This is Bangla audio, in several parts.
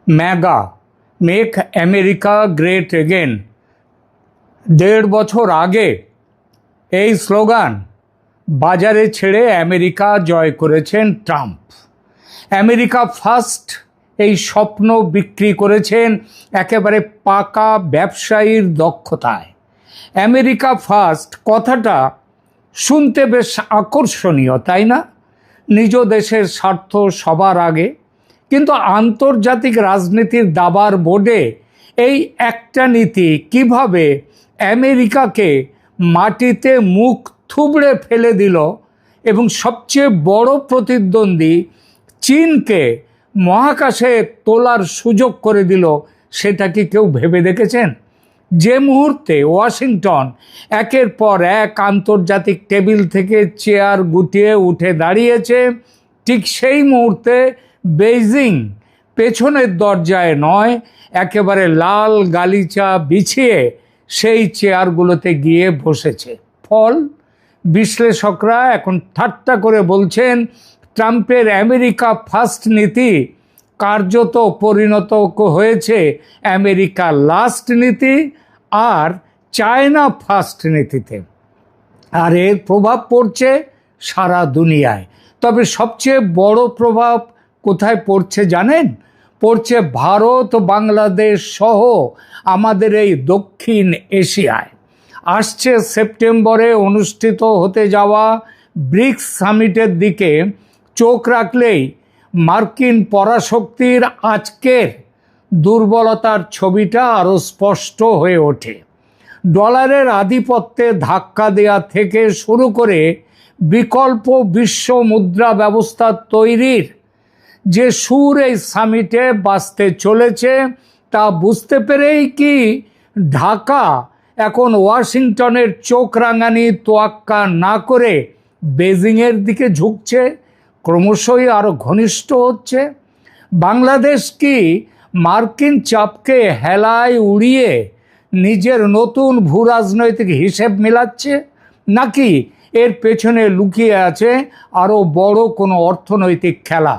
Mega, make America great again. 1.5 বছর আগে এই স্লোগান বাজারে ছেড়ে আমেরিকা জয় করেছেন ট্রাম্প। আমেরিকা ফার্স্ট এই স্বপ্ন বিক্রি করেছেন একেবারে পাকা ব্যবসায়ীর দক্ষতায়। আমেরিকা ফার্স্ট কথাটা শুনতে বেশ আকর্ষণীয়, তাই না? নিজ দেশের স্বার্থ সবার আগে। কিন্তু আন্তর্জাতিক রাজনীতির দাবার বোর্ডে এই একটা নীতি কিভাবে আমেরিকাকে মাটিতে মুখ থুবড়ে ফেলে দিল এবং সবচেয়ে বড় প্রতিদ্বন্দ্বী চীনকে মহাকাশে তোলার সুযোগ করে দিল, সেটা কি কেউ ভেবে দেখেছেন? যে মুহূর্তে ওয়াশিংটন একের পর এক আন্তর্জাতিক টেবিল থেকে চেয়ার গুটিয়ে উঠে দাঁড়িয়েছে, ঠিক সেই মুহূর্তে বেইজিং পেছনের দরজায় নয়, একেবারে লাল গালিচা বিছিয়ে সেই চেয়ারগুলোতে গিয়ে বসেছে। ফল, বিশ্লেষকরা এখন ঠাট্টা করে বলছেন ট্রাম্পের আমেরিকা ফার্স্ট নীতি কার্যত পরিণত হয়েছে আমেরিকা লাস্ট নীতি আর চায়না ফার্স্ট নীতিতে। আর এর প্রভাব পড়ছে সারা দুনিয়ায়। তবে সবচেয়ে বড় প্রভাব কোথায় পড়ছে জানেন? পড়ছে ভারত, বাংলাদেশ সহ আমাদের এই দক্ষিণ এশিয়ায়। আসছে সেপ্টেম্বরে অনুষ্ঠিত হতে যাওয়া ব্রিক্স সামিটের দিকে চোখ রাখলেই মার্কিন পরাশক্তির আজকের দুর্বলতার ছবিটা আরও স্পষ্ট হয়ে ওঠে। ডলারের আধিপত্যে ধাক্কা দেয়া থেকে শুরু করে বিকল্প বিশ্ব মুদ্রা ব্যবস্থা তৈরির যে সুর এই সামিটে বাজতে চলেছে, তা বুঝতে পেরেই কি ঢাকা এখন ওয়াশিংটনের চোখ রাঙানি তোয়াক্কা না করে বেজিংয়ের দিকে ঝুঁকছে, ক্রমশই আরও ঘনিষ্ঠ হচ্ছে? বাংলাদেশ কি মার্কিন চাপকে হেলায় উড়িয়ে নিজের নতুন ভূরাজনৈতিক হিসেব মেলাচ্ছে, নাকি এর পেছনে লুকিয়ে আছে আরও বড় কোনো অর্থনৈতিক খেলা?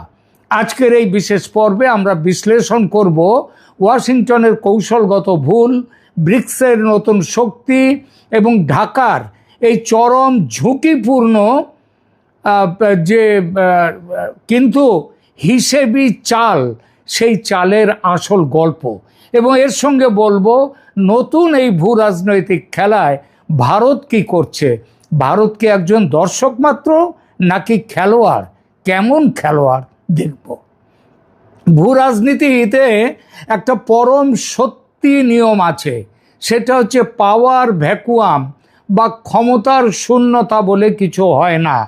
আজকের এই বিশেষ পর্বে আমরা বিশ্লেষণ করব ওয়াশিংটনের কৌশলগত ভুল, ব্রিক্সের নতুন শক্তি এবং ঢাকার এই চরম ঝুঁকিপূর্ণ যে কিন্তু হিসেবি চাল, সেই চালের আসল গল্প। এবং এর সঙ্গে বলবো নতুন এই ভূ রাজনৈতিক খেলায় ভারত কি করছে। ভারত কি একজন দর্শক মাত্র নাকি খেলোয়াড়? কেমন খেলোয়াড় দেখব। ভূ রাজনীতিতে একটা পরম সত্যি নিয়ম আছে, সেটা হচ্ছে পাওয়ার ভ্যাকুয়াম বা ক্ষমতার শূন্যতা বলে কিছু হয় না।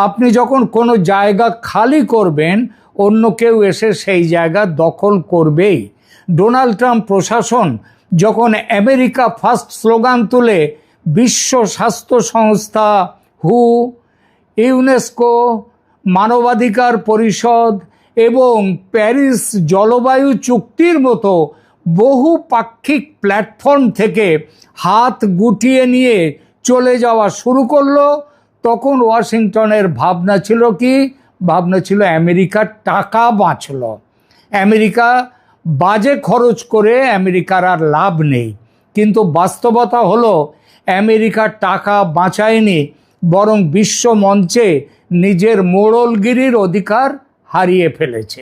আপনি যখন কোনো জায়গা খালি করবেন, অন্য কেউ এসে সেই জায়গা দখল করবেই। ডোনাল্ড ট্রাম্প প্রশাসন যখন আমেরিকা ফার্স্ট স্লোগান তুলে বিশ্ব স্বাস্থ্য সংস্থা, হু, ইউনেস্কো, মানবাধিকার পরিষদ এবং প্যারিস জলবায়ু চুক্তির মতো বহু পাক্ষিক প্ল্যাটফর্ম থেকে হাত গুটিয়ে নিয়ে চলে যাওয়া শুরু করলো, তখন ওয়াশিংটনের ভাবনা ছিল কি? ভাবনা ছিল আমেরিকার টাকা বাঁচল। আমেরিকা বাজে খরচ করে আমেরিকার আর লাভ নেই। কিন্তু বাস্তবতা হলো আমেরিকা টাকা বাঁচায়নি, বরং বিশ্ব মঞ্চে নিজের মোড়লগিরির অধিকার হারিয়ে ফেলেছে।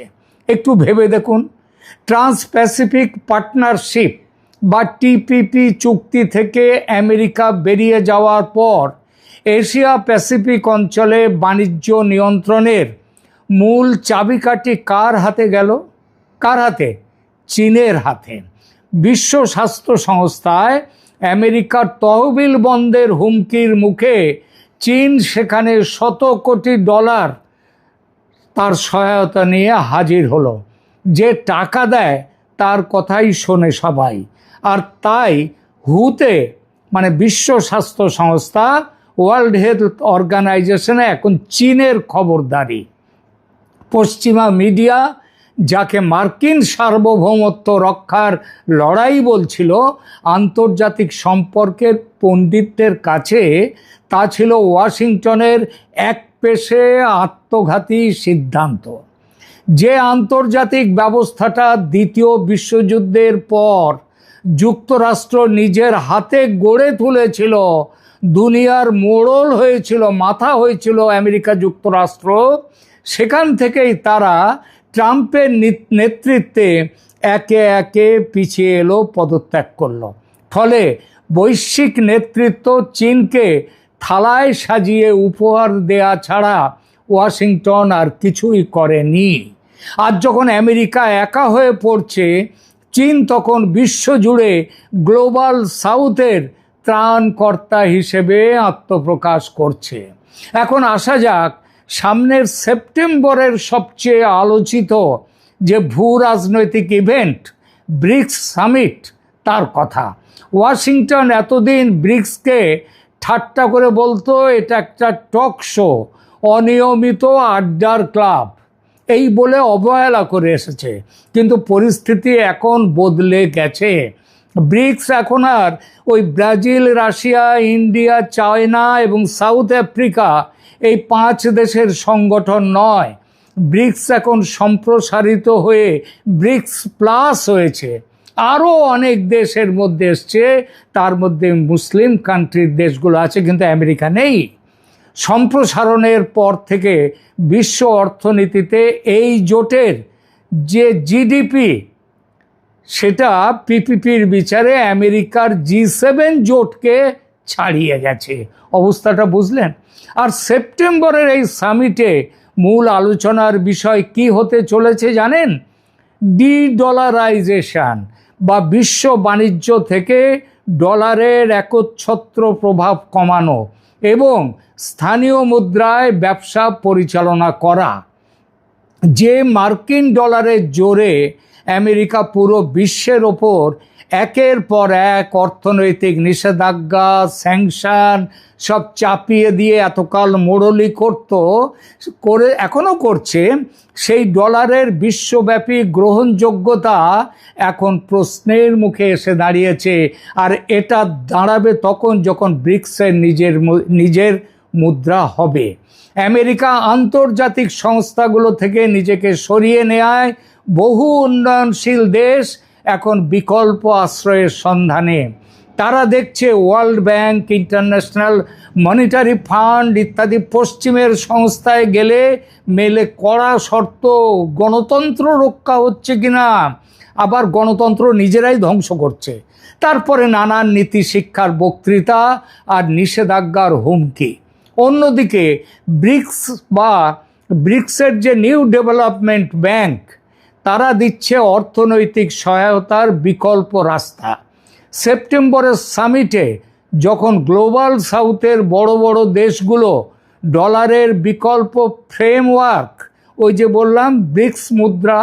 একটু ভেবে দেখুন, ট্রান্স প্যাসিফিক পার্টনারশিপ বা টিপিপি চুক্তি থেকে আমেরিকা বেরিয়ে যাওয়ার পর এশিয়া প্যাসিফিক অঞ্চলে বাণিজ্য নিয়ন্ত্রণের মূল চাবিকাঠি কার হাতে গেল? কার হাতে? চীনের হাতে। বিশ্ব স্বাস্থ্য সংস্থায় আমেরিকার তহবিল বন্ধের হুমকির মুখে চীন সেখানে শত কোটি ডলার তার সহায়তা নিয়ে হাজির হলো। যে টাকা দেয় তার কথাই শোনে সবাই। আর তাই হুতে, মানে বিশ্ব স্বাস্থ্য সংস্থা, ওয়ার্ল্ড হেলথ অর্গানাইজেশনে এখন চীনের খবরদারি। পশ্চিমা মিডিয়া যাকে মার্কিন সার্বভৌমত্ব রক্ষার লড়াই বলছিল, আন্তর্জাতিক সম্পর্কের পণ্ডিতদের কাছে তা ছিল ওয়াশিংটনের একপেশে আত্মঘাতী সিদ্ধান্ত। যে আন্তর্জাতিক ব্যবস্থাটা দ্বিতীয় বিশ্বযুদ্ধের পর যুক্তরাষ্ট্র নিজের হাতে গড়ে তুলেছিল, দুনিয়ার মোড়ল হয়েছিল, মাথা হয়েছিল আমেরিকা যুক্তরাষ্ট্র, সেখান থেকেই তারা ট্রাম্পের নেতৃত্বে একে একে পিছিয়ে এলো, পদত্যাগ করলো। ফলে বৈশ্বিক নেতৃত্ব চীনকে থালায় সাজিয়ে উপহার দেয়া ছাড়া ওয়াশিংটন আর কিছুই করেনি। আর যখন আমেরিকা একা হয়ে পড়ছে, চীন তখন বিশ্বজুড়ে গ্লোবাল সাউথের ত্রাণকর্তা হিসেবে আত্মপ্রকাশ করছে। এখন আসা যাক সামনের সেপ্টেম্বরের সবচেয়ে আলোচিত যে ভূ রাজনৈতিক ইভেন্ট ব্রিক্স সামিট, তার কথা। ওয়াশিংটন এতদিন ব্রিক্সকে ঠাট্টা করে বলতো এটা একটা টক শো, অনিয়মিত আড্ডার ক্লাব, এই বলে অবহেলা করে এসেছে। কিন্তু পরিস্থিতি এখন বদলে গেছে। ব্রিক্স এখন আর ওই ব্রাজিল, রাশিয়া, ইন্ডিয়া, চায়না এবং সাউথ আফ্রিকা এই 5 দেশের সংগঠন নয়। ব্রিক্স এখন সম্প্রসারিত হয়ে ব্রিক্স প্লাস হয়েছে। আরও অনেক দেশের মধ্যে এসছে, তার মধ্যে মুসলিম কান্ট্রির দেশগুলো আছে, কিন্তু আমেরিকা নেই। সম্প্রসারণের পর থেকে বিশ্ব অর্থনীতিতে এই জোটের যে জিডিপি, সেটা পিপিপির বিচারে আমেরিকার G7 জোটকে ছাড়িয়ে গেছে। অবস্থাটা বুঝলেন? আর সেপ্টেম্বরের এই সামিটে মূল আলোচনার বিষয় কি হতে চলেছে জানেন? ডলারাইজেশন বা বিশ্ব বাণিজ্য থেকে ডলারের একচ্ছত্র প্রভাব কমানো এবং স্থানীয় মুদ্রায় ব্যবসা পরিচালনা করা। যে মার্কিন ডলারের জোরে আমেরিকা পুরো বিশ্বের ওপর একের পর এক অর্থনৈতিক নিষেধাজ্ঞা, স্যাংশন সব চাপিয়ে দিয়ে এতকাল মোড়লি এখনও করছে, সেই ডলারের বিশ্বব্যাপী গ্রহণযোগ্যতা এখন প্রশ্নের মুখে এসে দাঁড়িয়েছে। আর এটা দাঁড়াবে তখন যখন ব্রিক্সের নিজের মুদ্রা হবে। আমেরিকা আন্তর্জাতিক সংস্থাগুলো থেকে নিজেকে সরিয়ে নেয় বহু উন্নয়নশীল দেশ এখন বিকল্প আশ্রয়ের সন্ধানে। তারা দেখছে world bank, international monetary fund ইত্যাদি পশ্চিমের সংস্থায় গেলে মেলে কড়া শর্ত, গণতন্ত্র রক্ষা হচ্ছে কিনা, আবার গণতন্ত্র নিজেরাই ধ্বংস করছে। তারপরে নানান নীতি শিক্ষার বক্তৃতা আর নিষেধাজ্ঞার হুমকি। অন্যদিকে ব্রিক্সের যে নিউ ডেভেলপমেন্ট ব্যাংক, তারা দিচ্ছে অর্থনৈতিক সহায়তার বিকল্প রাস্তা। সেপ্টেম্বরের সামিটে যখন গ্লোবাল সাউথের বড় বড় দেশগুলো ডলারের বিকল্প ফ্রেমওয়ার্ক, ওই যে বললাম ব্রিক্স মুদ্রা,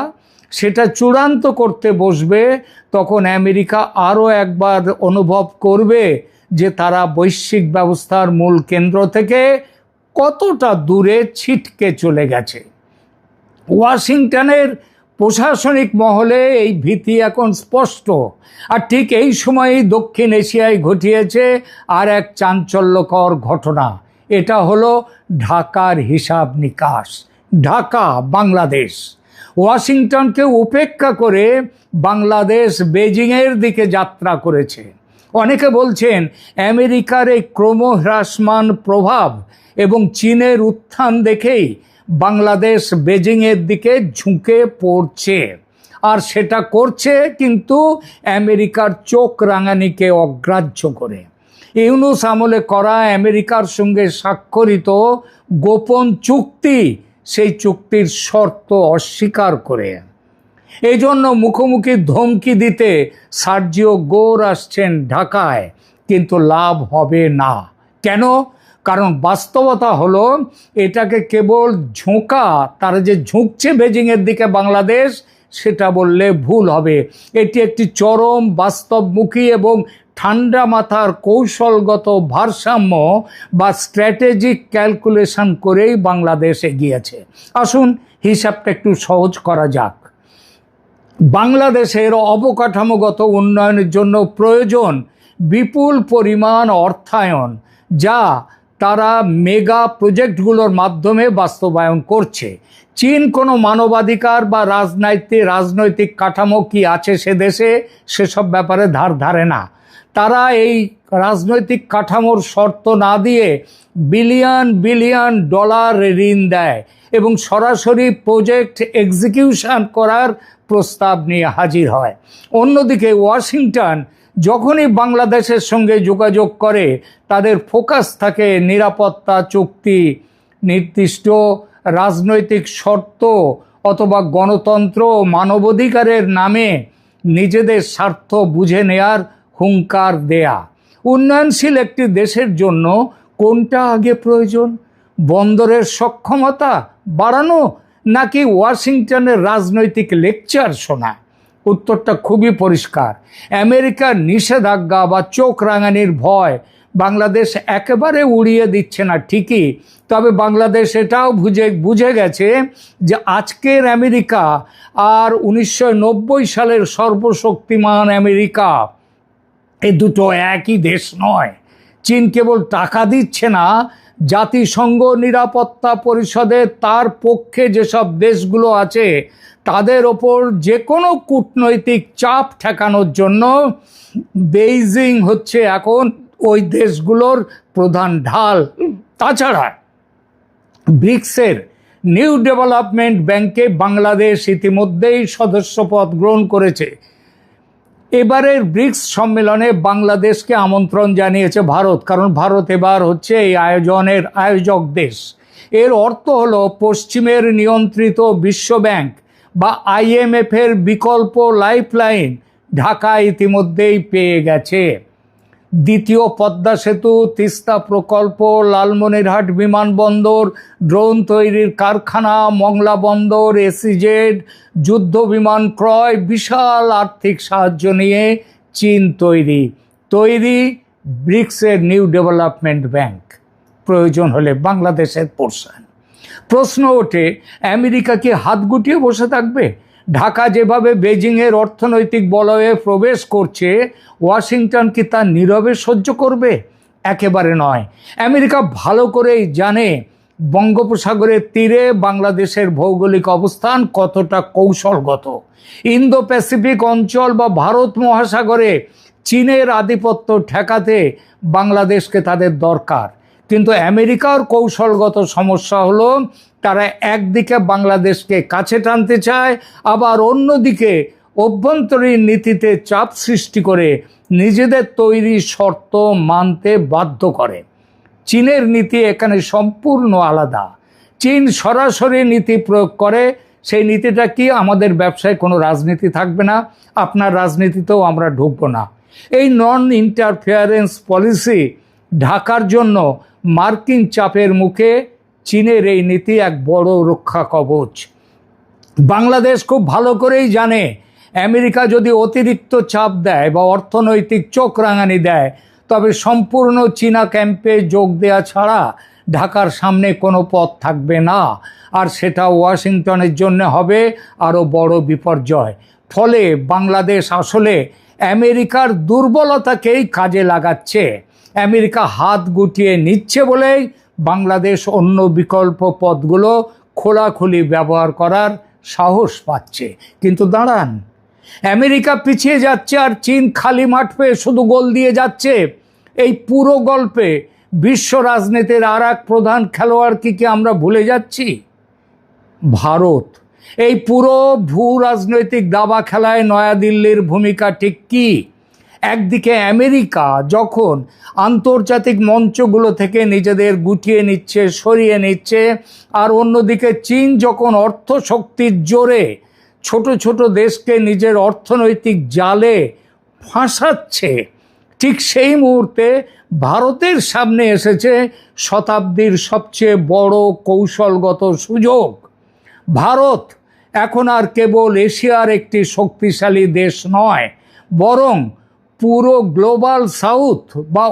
সেটা চূড়ান্ত করতে বসবে, তখন আমেরিকা আরও একবার অনুভব করবে যে তারা বৈশ্বিক ব্যবস্থার মূল কেন্দ্র থেকে কতটা দূরে ছিটকে চলে গেছে। ওয়াশিংটনের প্রশাসনিক মহলে এই ভীতি এখন স্পষ্ট। আর ঠিক এই সময়েই দক্ষিণ এশিয়ায় ঘটিয়েছে আর এক চাঞ্চল্যকর ঘটনা। এটা হলো ঢাকার হিসাব নিকাশ। ঢাকা, বাংলাদেশ। ওয়াশিংটনকে উপেক্ষা করে বাংলাদেশ বেজিংয়ের দিকে যাত্রা করেছে। অনেকে বলছেন আমেরিকার এই ক্রমহ্রাসমান প্রভাব এবং চীনের উত্থান দেখেই বাংলাদেশ বেজিংয়ের দিকে ঝুঁকে পড়ছে। আর সেটা করছে কিন্তু আমেরিকার চোখ রাঙানিকে অগ্রাহ্য করে। ইউনূস আমলে করা আমেরিকার সঙ্গে স্বাক্ষরিত গোপন চুক্তি, সেই চুক্তির শর্ত অস্বীকার করে। এই জন্য মুখোমুখি ধমকি দিতে সার্জিও গোর আসছেন ঢাকায়, কিন্তু লাভ হবে না। কেন? কারণ বাস্তবতা হলো এটাকে কেবল ঝোঁকা, তারা যে ঝুঁকছে বেজিংয়ের দিকে বাংলাদেশ, সেটা বললে ভুল হবে। এটি একটি চরম বাস্তবমুখী এবং ঠান্ডা মাথার কৌশলগত ভারসাম্য বা স্ট্র্যাটেজিক ক্যালকুলেশন করেই বাংলাদেশ এগিয়েছে। আসুন হিসাবটা একটু সহজ করা যাক। বাংলাদেশের অবকাঠামোগত উন্নয়নের জন্য প্রয়োজন বিপুল পরিমাণ অর্থায়ন, যা তারা মেগা প্রজেক্টগুলোর মাধ্যমে বাস্তবায়ন করছে। চীন কোনো মানবাধিকার বা রাজনৈতিক কাঠামো কি আছে সে দেশে সেসব ব্যাপারে ধারে না। তারা এই রাজনৈতিক কাঠামোর শর্ত না দিয়ে বিলিয়ন বিলিয়ন ডলার ঋণ দেয় এবং সরাসরি প্রজেক্ট এক্সিকিউশন করার প্রস্তাব নিয়ে হাজির হয়। অন্যদিকে ওয়াশিংটন যখনই বাংলাদেশের সঙ্গে যোগাযোগ করে তাদের ফোকাস থাকে নিরাপত্তা চুক্তি, নির্দিষ্ট রাজনৈতিক শর্ত অথবা গণতন্ত্র মানবাধিকারের নামে নিজেদের স্বার্থ বুঝে নেয়ার হুঙ্কার দেয়া। উন্নয়নশীল একটি দেশের জন্য কোনটা আগে প্রয়োজন? বন্দরের সক্ষমতা বাড়ানো নাকি ওয়াশিংটনের রাজনৈতিক লেকচার শোনা? উত্তরটা খুবই পরিষ্কার। আমেরিকার নিষেধাজ্ঞা বা চোখ রাঙানির ভয় বাংলাদেশ একেবারে উড়িয়ে দিচ্ছে না ঠিকই, তবে বাংলাদেশ এটাও বুঝে গেছে যে আজকের আমেরিকা আর 1990 সালের সর্বশক্তিমান আমেরিকা এ দুটো একই দেশ নয়। চীন কেবল টাকা দিচ্ছে না, জাতিসংঘ নিরাপত্তা পরিষদে তার পক্ষে যেসব দেশগুলো আছে তাদের ওপর যে কোনো কূটনৈতিক চাপ ঠেকানোর জন্য বেইজিং হচ্ছে এখন ওই দেশগুলোর প্রধান ঢাল। তাছাড়া ব্রিক্সের নিউ ডেভেলপমেন্ট ব্যাংকে বাংলাদেশ ইতিমধ্যেই সদস্যপদ গ্রহণ করেছে। এবারের ব্রিক্স সম্মেলনে বাংলাদেশকে আমন্ত্রণ জানিয়েছে ভারত, কারণ ভারত এবার হচ্ছে এই আয়োজনের আয়োজক দেশ। এর অর্থ হলো পশ্চিমের নিয়ন্ত্রিত বিশ্ব ব্যাংক বা IMF এর বিকল্প লাইফলাইন ঢাকা ইতিমধ্যেই পেয়ে গেছে। দ্বিতীয় পদ্মা সেতু, তিস্তা প্রকল্প, লালমনিরহাট বিমানবন্দর, ড্রোন তৈরির কারখানা, মংলা বন্দর, SEZ, যুদ্ধ বিমান ক্রয়, বিশাল আর্থিক সাহায্য নিয়ে চীন তৈরি ব্রিক্সের নিউ ডেভেলপমেন্ট ব্যাংক। প্রয়োজন হলে বাংলাদেশের পোর্শন। প্রশ্ন ওঠে, আমেরিকা কি হাত গুটিয়ে বসে থাকবে? ঢাকা যেভাবে বেজিংয়ের অর্থনৈতিক বলয়ে প্রবেশ করছে, ওয়াশিংটন কি তা নীরবে সহ্য করবে? একেবারে নয়। আমেরিকা ভালো করেই জানে বঙ্গোপসাগরের তীরে বাংলাদেশের ভৌগোলিক অবস্থান কতটা কৌশলগত। ইন্দো প্যাসিফিক অঞ্চল বা ভারত মহাসাগরে চীনের আধিপত্য ঠেকাতে বাংলাদেশকে তাদের দরকার। কিন্তু আমেরিকার কৌশলগত সমস্যা হলো তারা একদিকে বাংলাদেশকে কাছে টানতে চায়, আবার অন্যদিকে অভ্যন্তরীণ নীতিতে চাপ সৃষ্টি করে নিজেদের তৈরি শর্ত মানতে বাধ্য করে। চীনের নীতি এখানে সম্পূর্ণ আলাদা। চীন সরাসরি নীতি প্রয়োগ করে। সেই নীতিটা কি? আমাদের ব্যবসায় কোনো রাজনীতি থাকবে না, আপনার রাজনীতিতেও আমরা ঢুকবো না। এই নন ইন্টারফেয়ারেন্স পলিসি ঢাকার জন্য মার্কিন চাপের মুখে চীনের এই নীতি এক বড় রক্ষা কবচ। বাংলাদেশ খুব ভালো করেই জানে আমেরিকা যদি অতিরিক্ত চাপ দেয় বা অর্থনৈতিক চোখ রাঙানি দেয়, তবে সম্পূর্ণ চীনা ক্যাম্পে যোগ দেওয়া ছাড়া ঢাকার সামনে কোনো পথ থাকবে না, আর সেটা ওয়াশিংটনের জন্য হবে আরও বড় বিপর্যয়। ফলে বাংলাদেশ আসলে আমেরিকার দুর্বলতাকেই কাজে লাগাচ্ছে। আমেরিকা হাত গুটিয়ে নিচ্ছে বলেই বাংলাদেশ অন্য বিকল্প পথগুলো খোলাখুলি ব্যবহার করার সাহস পাচ্ছে। কিন্তু দাঁড়ান, আমেরিকা পিছিয়ে যাচ্ছে আর চীন খালি মাঠ পেয়ে শুধু গোল দিয়ে যাচ্ছে। এই পুরো গল্পে বিশ্ব রাজনীতির আর এক প্রধান খেলোয়াড় কি আমরা ভুলে যাচ্ছি? ভারত। এই পুরো ভূ রাজনৈতিক দাবা খেলায় নয়াদিল্লির ভূমিকা ঠিক কি? একদিকে আমেরিকা যখন আন্তর্জাতিক মঞ্চগুলো থেকে নিজেদের গুটিয়ে নিচ্ছে, সরিয়ে নিচ্ছে, আর অন্যদিকে চীন যখন অর্থশক্তির জোরে ছোট ছোট দেশকে নিজের অর্থনৈতিক জালে ফাঁসাচ্ছে, ঠিক সেই মুহূর্তে ভারতের সামনে এসেছে শতাব্দীর সবচেয়ে বড় কৌশলগত সুযোগ। ভারত এখন আর কেবল এশিয়ার একটি শক্তিশালী দেশ নয়, বরং পুরো গ্লোবাল সাউথ বা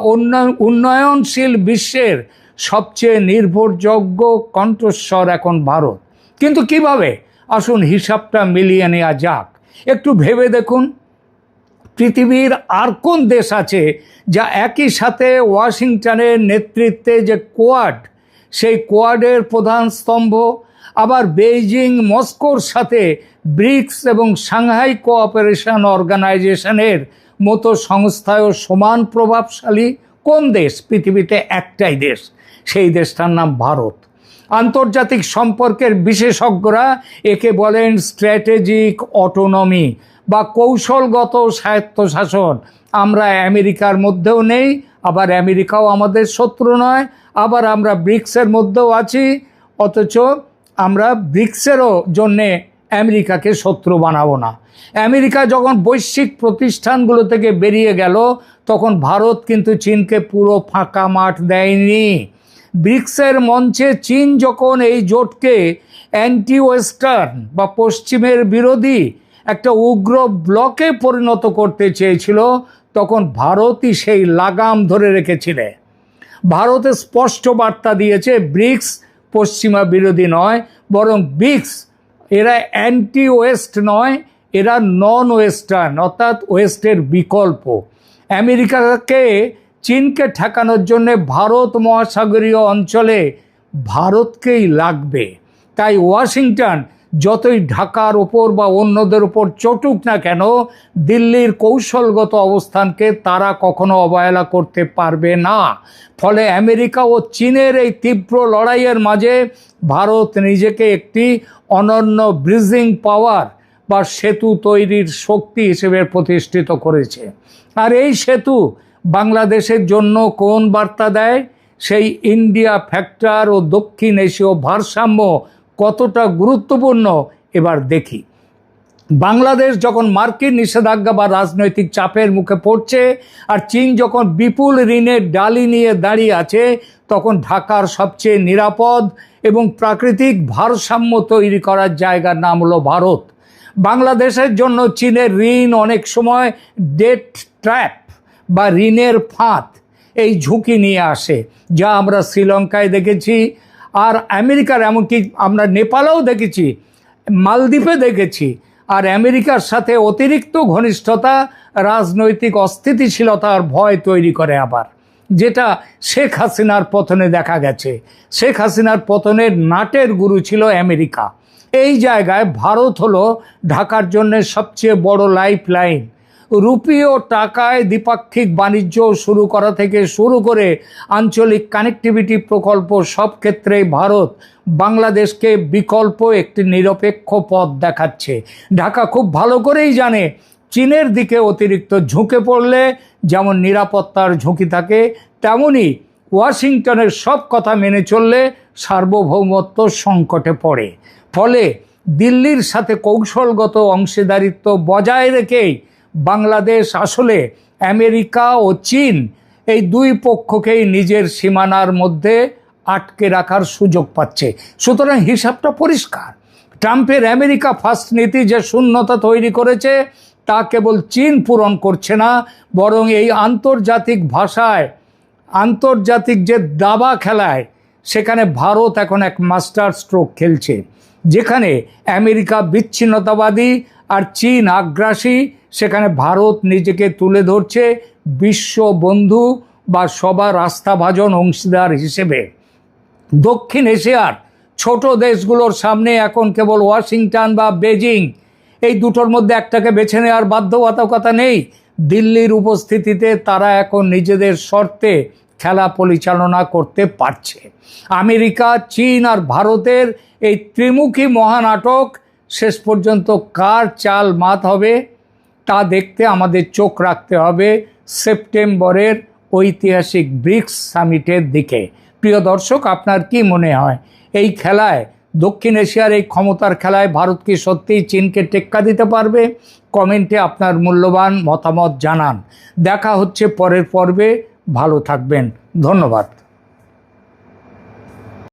উন্নয়নশীল বিশ্বের সবচেয়ে নির্ভরযোগ্য কণ্ঠস্বর এখন ভারত। কিন্তু কিভাবে? আসুন হিসাবটা মিলিয়ে নেওয়া যাক। একটু ভেবে দেখুন, পৃথিবীর আর কোন দেশ আছে যা একই সাথে ওয়াশিংটনের নেতৃত্বে যে কোয়াড, সেই কোয়াডের প্রধান স্তম্ভ, আবার বেইজিং মস্কোর সাথে ব্রিক্স এবং সাংহাই কোঅপারেশন অর্গানাইজেশনের মতো সংস্থায়ও সমান প্রভাবশালী? কোন দেশ? পৃথিবীতে একটাই দেশ, সেই দেশটার নাম ভারত। আন্তর্জাতিক সম্পর্কের বিশেষজ্ঞরা একে বলেন স্ট্র্যাটেজিক অটোনমি বা কৌশলগত স্বায়ত্তশাসন। আমরা আমেরিকার মধ্যেও নেই, আবার আমেরিকাও আমাদের শত্রু নয়, আবার আমরা ব্রিক্সের মধ্যেও আছি, অথচ আমরা ব্রিক্সেরও জন্যে আমেরিকাকে শত্রু বানাবো না। আমেরিকা যখন বৈশ্বিক প্রতিষ্ঠানগুলো থেকে বেরিয়ে গেল, তখন ভারত কিন্তু চীনকে পুরো ফাঁকা মাঠ দেয়নি। ব্রিক্সের মঞ্চে চীন যখন এই জোটকে অ্যান্টি ওয়েস্টার্ন বা পশ্চিমের বিরোধী একটা উগ্র ব্লকে পরিণত করতে চেয়েছিল, তখন ভারতই সেই লাগাম ধরে রেখেছিল। ভারতে স্পষ্ট বার্তা দিয়েছে ব্রিক্স পশ্চিমা বিরোধী নয়, বরং ব্রিক্স এরা অ্যান্টি ওয়েস্ট নয়, এরা নন ওয়েস্টার্ন, অর্থাৎ ওয়েস্টের বিকল্প। আমেরিকাকে চীনকে ঠেকানোর জন্য ভারত মহাসাগরীয় অঞ্চলে ভারতকেই লাগবে। তাই ওয়াশিংটন যতই ঢাকার ওপর বা অন্যদের ওপর চটুক না কেন, দিল্লির কৌশলগত অবস্থানকে তারা কখনো অবহেলা করতে পারবে না। ফলে আমেরিকা ও চীনের এই তীব্র লড়াইয়ের মাঝে ভারত নিজেকে একটি অনন্য ব্রিজিং পাওয়ার বা সেতু তৈরির শক্তি হিসেবে প্রতিষ্ঠিত করেছে। আর এই সেতু বাংলাদেশের জন্য কোন বার্তা দেয়? সেই ইন্ডিয়া ফ্যাক্টর ও দক্ষিণ এশীয় ভারসাম্য কতটা গুরুত্বপূর্ণ এবার দেখি। বাংলাদেশ যখন মার্কিন নিষেধাজ্ঞা বা রাজনৈতিক চাপের মুখে পড়ছে, আর চীন যখন বিপুল ঋণের ডালি নিয়ে দাঁড়িয়ে আছে, তখন ঢাকার সবচেয়ে নিরাপদ এবং প্রাকৃতিক ভারসাম্য তৈরি করার জায়গার নাম হলো ভারত। বাংলাদেশের জন্য চীনের ঋণ অনেক সময় ডেট ট্র্যাপ বা ঋণের ফাঁদ, এই ঝুঁকি নিয়ে আসে, যা আমরা শ্রীলঙ্কায় দেখেছি, আর আমেরিকার এমনকি আমরা নেপালেও দেখেছি, মালদ্বীপে দেখেছি। আর আমেরিকার সাথে অতিরিক্ত ঘনিষ্ঠতা রাজনৈতিক অস্থিতিশীলতার ভয় তৈরি করে আবার, যেটা শেখ হাসিনার পতনে দেখা গেছে। শেখ হাসিনার পতনের নাটের গুরু ছিল আমেরিকা। এই জায়গায় ভারত হলো ঢাকার জন্য সবচেয়ে বড় লাইফ লাইন। রুপি ও টাকায় দ্বিপাক্ষিক বাণিজ্য শুরু করা থেকে শুরু করে আঞ্চলিক কানেক্টিভিটি প্রকল্প, সব ক্ষেত্রেই ভারত বাংলাদেশকে বিকল্প একটি নিরপেক্ষ পথ দেখাচ্ছে। ঢাকা খুব ভালো করেই জানে চীনের দিকে অতিরিক্ত ঝুঁকে পড়লে যেমন নিরাপত্তার ঝুঁকি থাকে, তেমনি ওয়াশিংটনের সব কথা মেনে চললে সার্বভৌমত্ব সংকটে পড়ে। ফলে দিল্লির সাথে কৌশলগত অংশীদারিত্ব বজায় রেখেই বাংলাদেশ আসলে আমেরিকা ও চীন এই দুই পক্ষকেই নিজের সীমানার মধ্যে আটকে রাখার সুযোগ পাচ্ছে। সুতরাং হিসাবটা পরিষ্কার। ট্রাম্পের আমেরিকা ফার্স্ট নীতি যে শূন্যতা তৈরি করেছে, তা কেবল চীন পূরণ করছে না, বরং এই আন্তর্জাতিক ভাষায়, আন্তর্জাতিক যে দাবা খেলায়, সেখানে ভারত এখন এক মাস্টার স্ট্রোক খেলছে। যেখানে আমেরিকা বিচ্ছিন্নতাবাদী আর চীন আগ্রাসী, সেখানে ভারত নিজেকে তুলে ধরছে বিশ্ব বন্ধু বা সবার আস্থাভাজন অংশীদার হিসেবে। দক্ষিণ এশিয়ার ছোট দেশগুলোর সামনে এখন কেবল ওয়াশিংটন বা বেজিং, এই দুটোর মধ্যে একটাকে বেছে নেওয়ার বাধ্যবাধকতা নেই। দিল্লির উপস্থিতিতে তারা এখন নিজেদের শর্তে খেলা পরিচালনা করতে পারছে। আমেরিকা, চীন আর ভারতের এই ত্রিমুখী মহানাটক শেষ পর্যন্ত কার চাল মাত হবে তা দেখতে আমাদের চোখ রাখতে হবে সেপ্টেম্বরের ঐতিহাসিক ব্রিক্স সামিটের দিকে। প্রিয় দর্শক, আপনার কি মনে হয় এই খেলায়, দক্ষিণ এশিয়ার এই ক্ষমতার খেলায় ভারত কি সত্যিই চীনকে টেক্কা দিতে পারবে? কমেন্টে আপনার মূল্যবান মতামত জানান। দেখা হচ্ছে পরের পর্বে। ভালো থাকবেন। ধন্যবাদ।